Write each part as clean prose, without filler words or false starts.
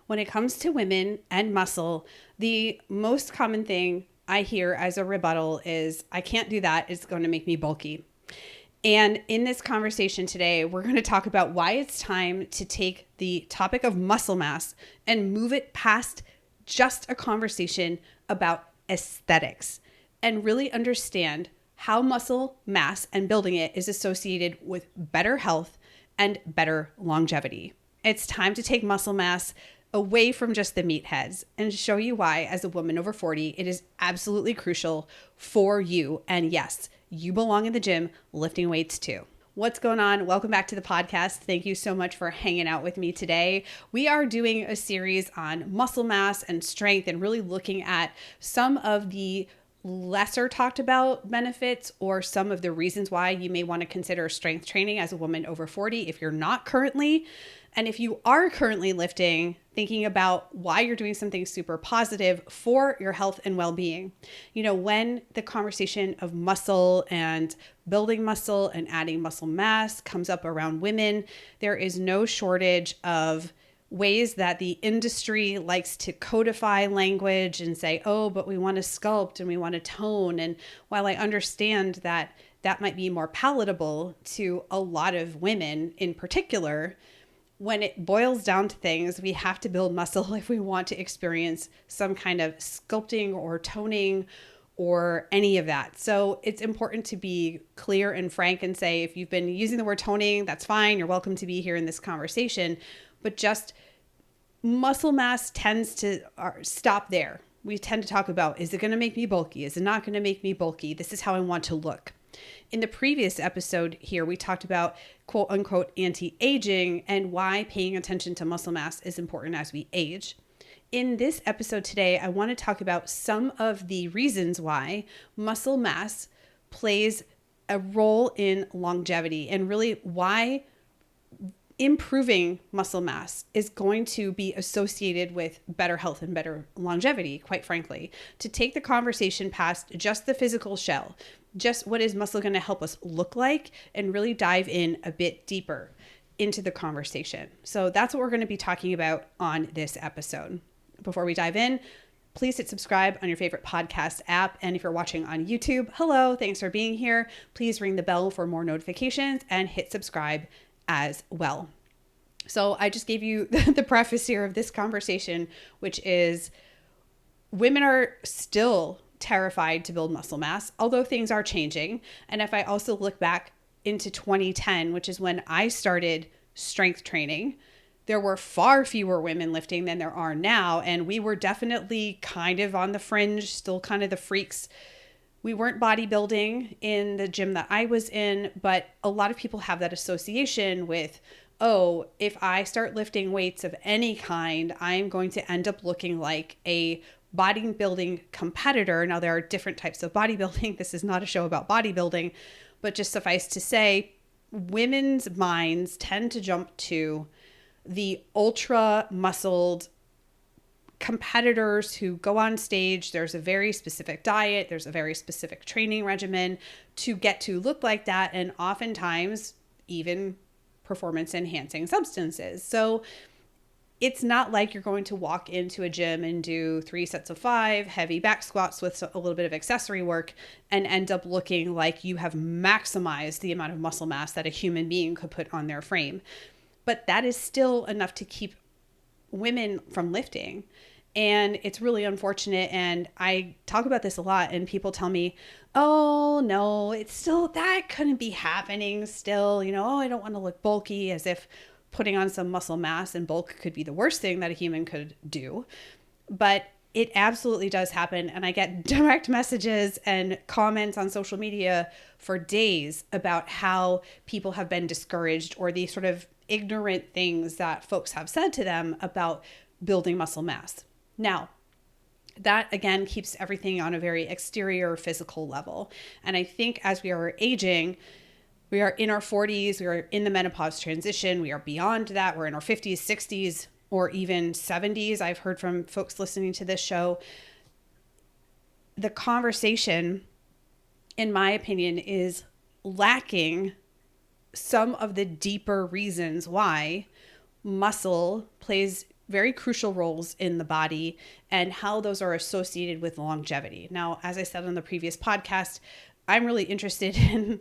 When it comes to women and muscle, the most common thing I hear as a rebuttal is, I can't do that. It's going to make me bulky. And in this conversation today, we're going to talk about why it's time to take the topic of muscle mass and move it past just a conversation about aesthetics and really understand how muscle mass and building it is associated with better health and better longevity. It's time to take muscle mass away from just the meatheads and show you why, as a woman over 40, it is absolutely crucial for you. And yes, you belong in the gym lifting weights too. What's going on? Welcome back to the podcast. Thank you so much for hanging out with me today. We are doing a series on muscle mass and strength and really looking at some of the lesser talked about benefits or some of the reasons why you may want to consider strength training as a woman over 40 if you're not currently. And if you are currently lifting, thinking about why you're doing something super positive for your health and well-being. You know, when the conversation of muscle and building muscle and adding muscle mass comes up around women, there is no shortage of ways that the industry likes to codify language and say, oh, but we want to sculpt and we want to tone. And while I understand that that might be more palatable to a lot of women in particular, when it boils down to things, we have to build muscle if we want to experience some kind of sculpting or toning or any of that. So it's important to be clear and frank and say, if you've been using the word toning, that's fine. You're welcome to be here in this conversation. But just muscle mass tends to stop there. We tend to talk about, is it going to make me bulky? Is it not going to make me bulky? This is how I want to look. In the previous episode here, we talked about quote unquote anti-aging and why paying attention to muscle mass is important as we age. In this episode today, I want to talk about some of the reasons why muscle mass plays a role in longevity and really why improving muscle mass is going to be associated with better health and better longevity, quite frankly. To take the conversation past just the physical shell, just what is muscle going to help us look like, and really dive in a bit deeper into the conversation. So that's what we're going to be talking about on this episode. Before we dive in, please hit subscribe on your favorite podcast app. And if you're watching on YouTube, hello, thanks for being here. Please ring the bell for more notifications and hit subscribe as well. So I just gave you the preface here of this conversation, which is women are still terrified to build muscle mass, although things are changing. And if I also look back into 2010, which is when I started strength training, there were far fewer women lifting than there are now. And we were definitely kind of on the fringe, still kind of the freaks. We weren't bodybuilding in the gym that I was in, but a lot of people have that association with, oh, if I start lifting weights of any kind, I'm going to end up looking like a bodybuilding competitor. Now, there are different types of bodybuilding. This is not a show about bodybuilding, but just suffice to say, women's minds tend to jump to the ultra muscled competitors who go on stage. There's a very specific diet, there's a very specific training regimen to get to look like that, and oftentimes even performance enhancing substances. So it's not like you're going to walk into a gym and do 3 sets of 5 heavy back squats with a little bit of accessory work and end up looking like you have maximized the amount of muscle mass that a human being could put on their frame. But that is still enough to keep women from lifting. And it's really unfortunate. And I talk about this a lot and people tell me, oh no, it's still, that couldn't be happening still, oh, I don't want to look bulky, as if putting on some muscle mass and bulk could be the worst thing that a human could do. But it absolutely does happen. And I get direct messages and comments on social media for days about how people have been discouraged or the sort of ignorant things that folks have said to them about building muscle mass. Now, that again keeps everything on a very exterior physical level. And I think as we are aging, we are in our 40s, we are in the menopause transition, we are beyond that, we're in our 50s, 60s, or even 70s. I've heard from folks listening to this show. The conversation, in my opinion, is lacking some of the deeper reasons why muscle plays very crucial roles in the body and how those are associated with longevity. Now, as I said on the previous podcast, I'm really interested in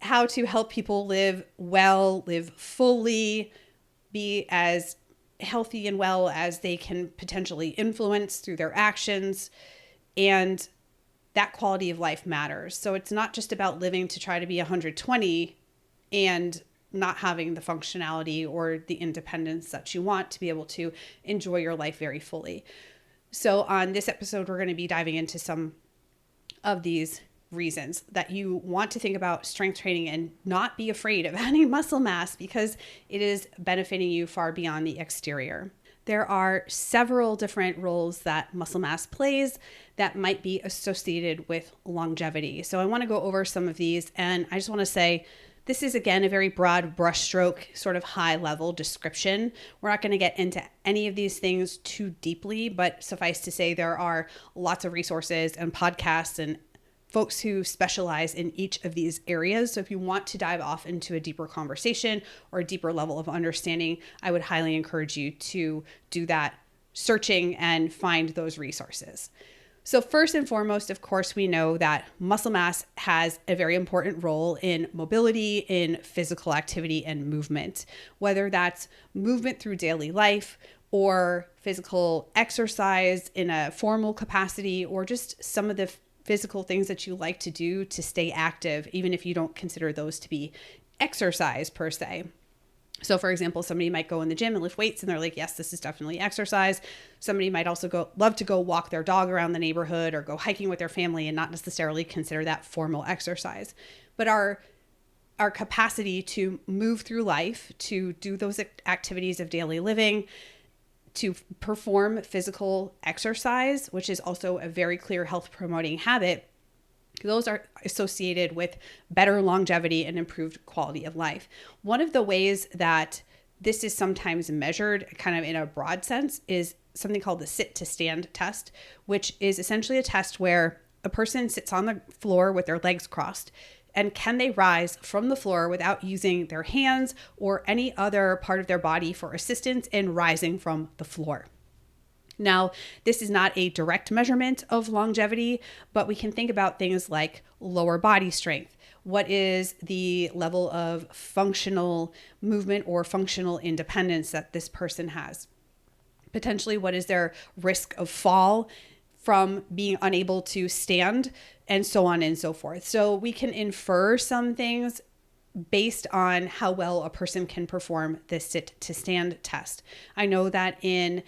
how to help people live well, live fully, be as healthy and well as they can potentially influence through their actions. And that quality of life matters. So it's not just about living to try to be 120 and not having the functionality or the independence that you want to be able to enjoy your life very fully. So on this episode, we're going to be diving into some of these reasons that you want to think about strength training and not be afraid of adding muscle mass, because it is benefiting you far beyond the exterior. There are several different roles that muscle mass plays that might be associated with longevity. So I want to go over some of these, and I just want to say, this is, again, a very broad brushstroke, sort of high level description. We're not going to get into any of these things too deeply, but suffice to say, there are lots of resources and podcasts and folks who specialize in each of these areas. So if you want to dive off into a deeper conversation or a deeper level of understanding, I would highly encourage you to do that searching and find those resources. So first and foremost, of course, we know that muscle mass has a very important role in mobility, in physical activity and movement, whether that's movement through daily life or physical exercise in a formal capacity, or just some of the physical things that you like to do to stay active, even if you don't consider those to be exercise per se. So for example, somebody might go in the gym and lift weights and they're like, yes, this is definitely exercise. Somebody might also love to go walk their dog around the neighborhood or go hiking with their family and not necessarily consider that formal exercise. But our capacity to move through life, to do those activities of daily living, to perform physical exercise, which is also a very clear health promoting habit, those are associated with better longevity and improved quality of life. One of the ways that this is sometimes measured, kind of in a broad sense, is something called the sit-to-stand test, which is essentially a test where a person sits on the floor with their legs crossed, and can they rise from the floor without using their hands or any other part of their body for assistance in rising from the floor. Now, this is not a direct measurement of longevity, but we can think about things like lower body strength. What is the level of functional movement or functional independence that this person has? Potentially, what is their risk of fall from being unable to stand, and so on and so forth. So we can infer some things based on how well a person can perform the sit-to-stand test. I know that in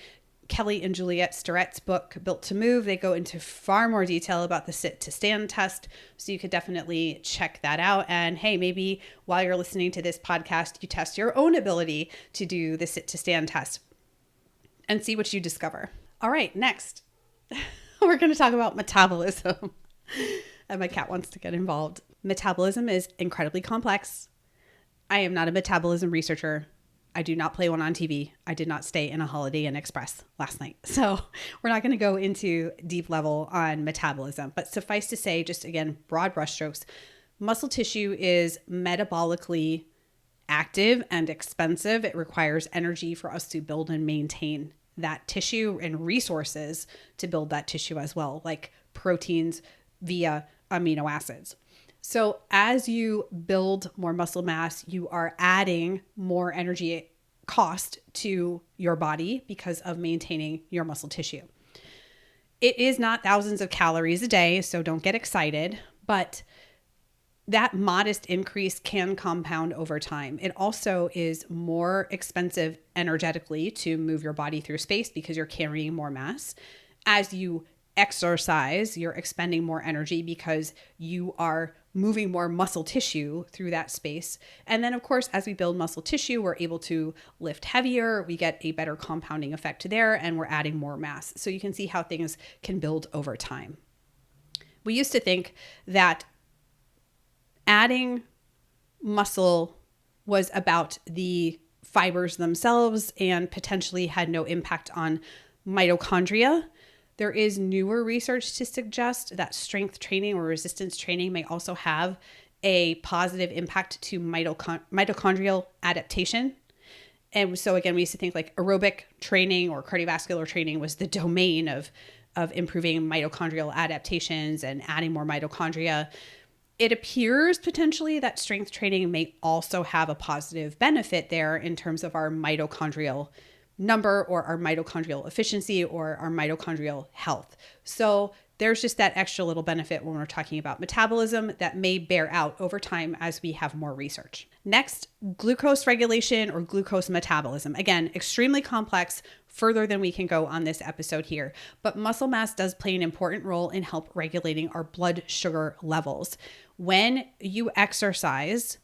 Kelly and Juliette Starrett's book, Built to Move, they go into far more detail about the sit-to-stand test. So you could definitely check that out. And hey, maybe while you're listening to this podcast, you test your own ability to do the sit-to-stand test and see what you discover. All right, next, we're going to talk about metabolism. And my cat wants to get involved. Metabolism is incredibly complex. I am not a metabolism researcher. I do not play one on TV. I did not stay in a Holiday Inn Express last night. So we're not going to go into deep level on metabolism. But suffice to say, just again, broad brushstrokes, muscle tissue is metabolically active and expensive. It requires energy for us to build and maintain that tissue and resources to build that tissue as well, like proteins via amino acids. So as you build more muscle mass, you are adding more energy cost to your body because of maintaining your muscle tissue. It is not thousands of calories a day, so don't get excited, but that modest increase can compound over time. It also is more expensive energetically to move your body through space because you're carrying more mass. As you exercise, you're expending more energy because you are moving more muscle tissue through that space. And then, of course, as we build muscle tissue, we're able to lift heavier. We get a better compounding effect there, and we're adding more mass. So you can see how things can build over time. We used to think that adding muscle was about the fibers themselves and potentially had no impact on mitochondria. There is newer research to suggest that strength training or resistance training may also have a positive impact to mitochondrial adaptation. And so again, we used to think like aerobic training or cardiovascular training was the domain of improving mitochondrial adaptations and adding more mitochondria. It appears potentially that strength training may also have a positive benefit there in terms of our mitochondrial number or our mitochondrial efficiency or our mitochondrial health. So there's just that extra little benefit when we're talking about metabolism that may bear out over time as we have more research. Next, glucose regulation or glucose metabolism. Again, extremely complex, further than we can go on this episode here. But muscle mass does play an important role in help regulating our blood sugar levels. When you exercise,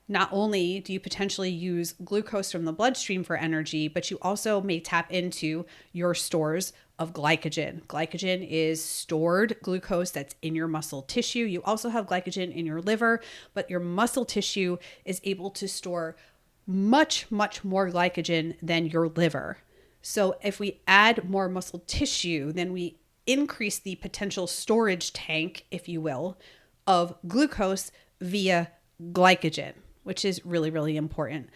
not only do you potentially use glucose from the bloodstream for energy, but you also may tap into your stores of glycogen. Glycogen is stored glucose that's in your muscle tissue. You also have glycogen in your liver, but your muscle tissue is able to store much, much more glycogen than your liver. So if we add more muscle tissue, then we increase the potential storage tank, if you will, of glucose via glycogen, which is really, really important.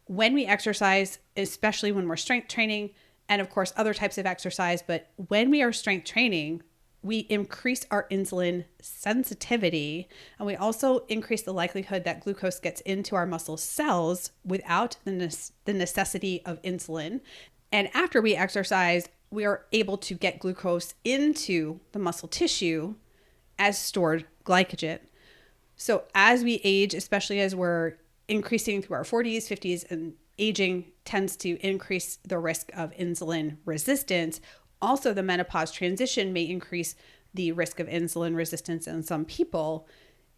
When we exercise, especially when we're strength training, and of course other types of exercise, but when we are strength training, we increase our insulin sensitivity, and we also increase the likelihood that glucose gets into our muscle cells without the necessity of insulin. And after we exercise, we are able to get glucose into the muscle tissue as stored glycogen. So as we age, especially as we're increasing through our 40s, 50s, and aging tends to increase the risk of insulin resistance. Also, the menopause transition may increase the risk of insulin resistance in some people.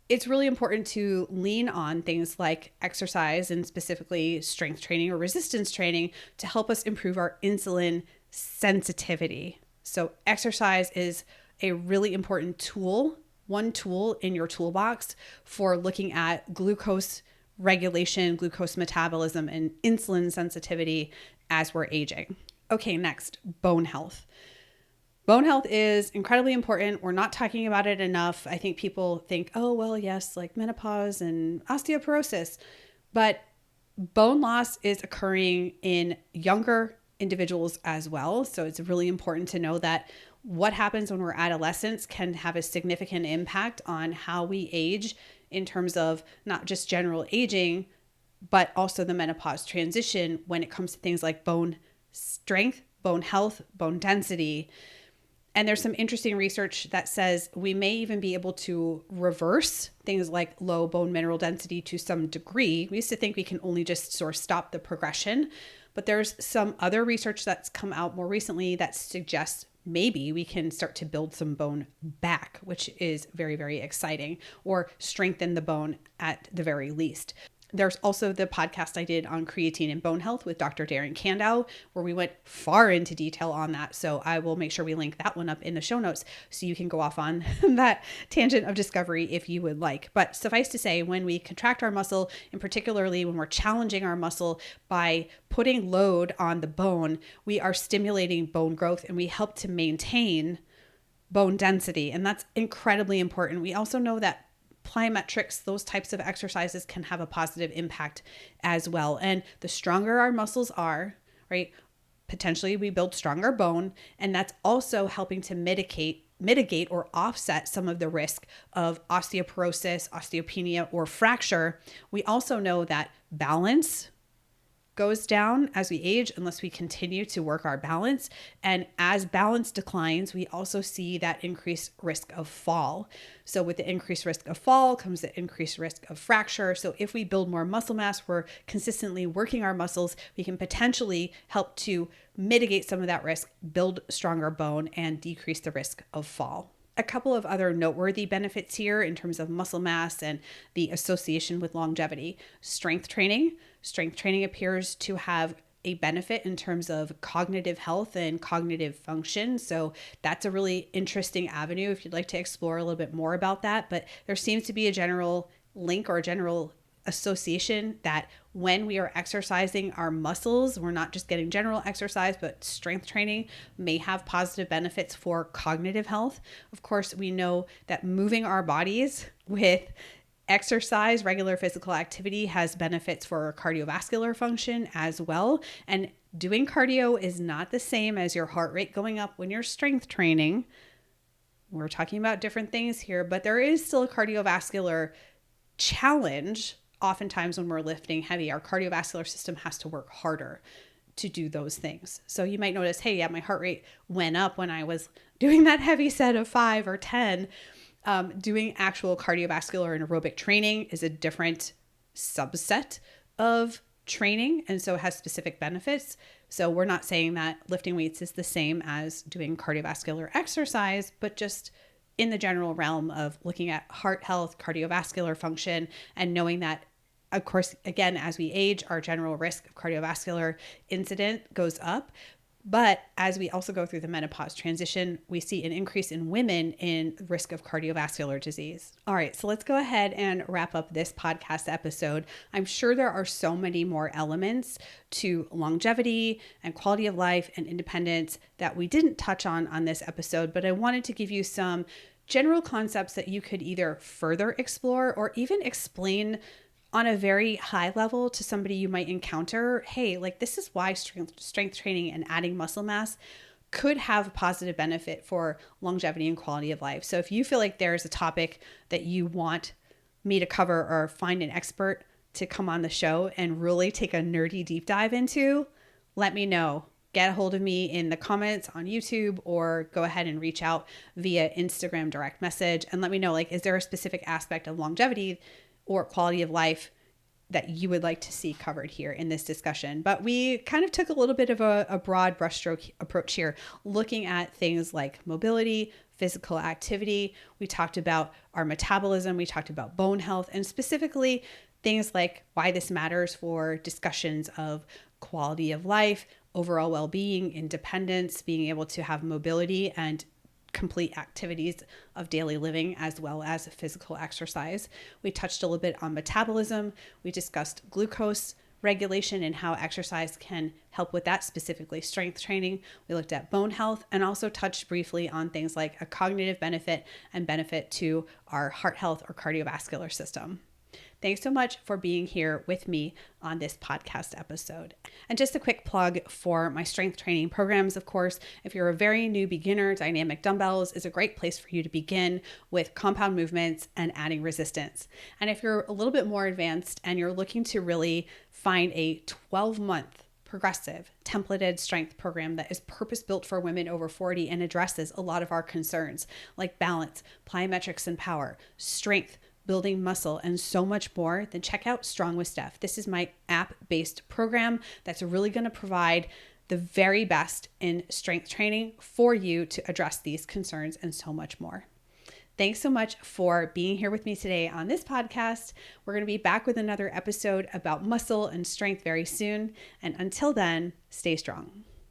It's really important to lean on things like exercise and specifically strength training or resistance training to help us improve our insulin sensitivity. So exercise is a really important tool, one tool in your toolbox for looking at glucose regulation, glucose metabolism, and insulin sensitivity as we're aging. Okay, next, bone health. Bone health is incredibly important. We're not talking about it enough. I think people think, oh, well, yes, like menopause and osteoporosis, but bone loss is occurring in younger individuals as well. So it's really important to know that what happens when we're adolescents can have a significant impact on how we age in terms of not just general aging, but also the menopause transition when it comes to things like bone strength, bone health, bone density. And there's some interesting research that says we may even be able to reverse things like low bone mineral density to some degree. We used to think we can only just sort of stop the progression, but there's some other research that's come out more recently that suggests maybe we can start to build some bone back, which is very, very exciting, or strengthen the bone at the very least. There's also the podcast I did on creatine and bone health with Dr. Darren Kandow, where we went far into detail on that. So I will make sure we link that one up in the show notes so you can go off on that tangent of discovery if you would like. But suffice to say, when we contract our muscle, and particularly when we're challenging our muscle by putting load on the bone, we are stimulating bone growth and we help to maintain bone density. And that's incredibly important. We also know that plyometrics, those types of exercises can have a positive impact as well. And the stronger our muscles are, right, potentially we build stronger bone, and that's also helping to mitigate or offset some of the risk of osteoporosis, osteopenia, or fracture. We also know that balance goes down as we age unless we continue to work our balance. And as balance declines, we also see that increased risk of fall. So with the increased risk of fall comes the increased risk of fracture. So if we build more muscle mass, we're consistently working our muscles, we can potentially help to mitigate some of that risk, build stronger bone, and decrease the risk of fall. A couple of other noteworthy benefits here in terms of muscle mass and the association with longevity. Strength training. Strength training appears to have a benefit in terms of cognitive health and cognitive function. So that's a really interesting avenue if you'd like to explore a little bit more about that. But there seems to be a general link or a general association that when we are exercising our muscles, we're not just getting general exercise, but strength training may have positive benefits for cognitive health. Of course, we know that moving our bodies with Exercise, regular physical activity has benefits for cardiovascular function as well. And doing cardio is not the same as your heart rate going up when you're strength training. We're talking about different things here, but there is still a cardiovascular challenge. Oftentimes when we're lifting heavy, our cardiovascular system has to work harder to do those things. So you might notice, hey, yeah, my heart rate went up when I was doing that heavy set of 5 or 10. Doing actual cardiovascular and aerobic training is a different subset of training, and so it has specific benefits. So we're not saying that lifting weights is the same as doing cardiovascular exercise, but just in the general realm of looking at heart health, cardiovascular function, and knowing that, of course, again, as we age, our general risk of cardiovascular incident goes up. But as we also go through the menopause transition, we see an increase in women in risk of cardiovascular disease. All right, so let's go ahead and wrap up this podcast episode. I'm sure there are so many more elements to longevity and quality of life and independence that we didn't touch on this episode, but I wanted to give you some general concepts that you could either further explore or even explain on a very high level to somebody you might encounter. Hey, like this is why strength training and adding muscle mass could have a positive benefit for longevity and quality of life. So if you feel like there's a topic that you want me to cover or find an expert to come on the show and really take a nerdy deep dive into, let me know. Get a hold of me in the comments on YouTube or go ahead and reach out via Instagram direct message and let me know, like, is there a specific aspect of longevity or quality of life that you would like to see covered here in this discussion. But we kind of took a little bit of a broad brushstroke approach here, looking at things like mobility, physical activity. We talked about our metabolism. We talked about bone health, and specifically things like why this matters for discussions of quality of life, overall well-being, independence, being able to have mobility and complete activities of daily living as well as physical exercise. We touched a little bit on metabolism. We discussed glucose regulation and how exercise can help with that, specifically strength training. We looked at bone health and also touched briefly on things like a cognitive benefit and benefit to our heart health or cardiovascular system. Thanks so much for being here with me on this podcast episode. And just a quick plug for my strength training programs. Of course, if you're a very new beginner, dynamic dumbbells is a great place for you to begin with compound movements and adding resistance. And if you're a little bit more advanced and you're looking to really find a 12-month progressive templated strength program that is purpose-built for women over 40 and addresses a lot of our concerns like balance, plyometrics and power, strength, building muscle, and so much more, then check out Strong with Steph. This is my app-based program that's really going to provide the very best in strength training for you to address these concerns and so much more. Thanks so much for being here with me today on this podcast. We're going to be back with another episode about muscle and strength very soon. And until then, stay strong.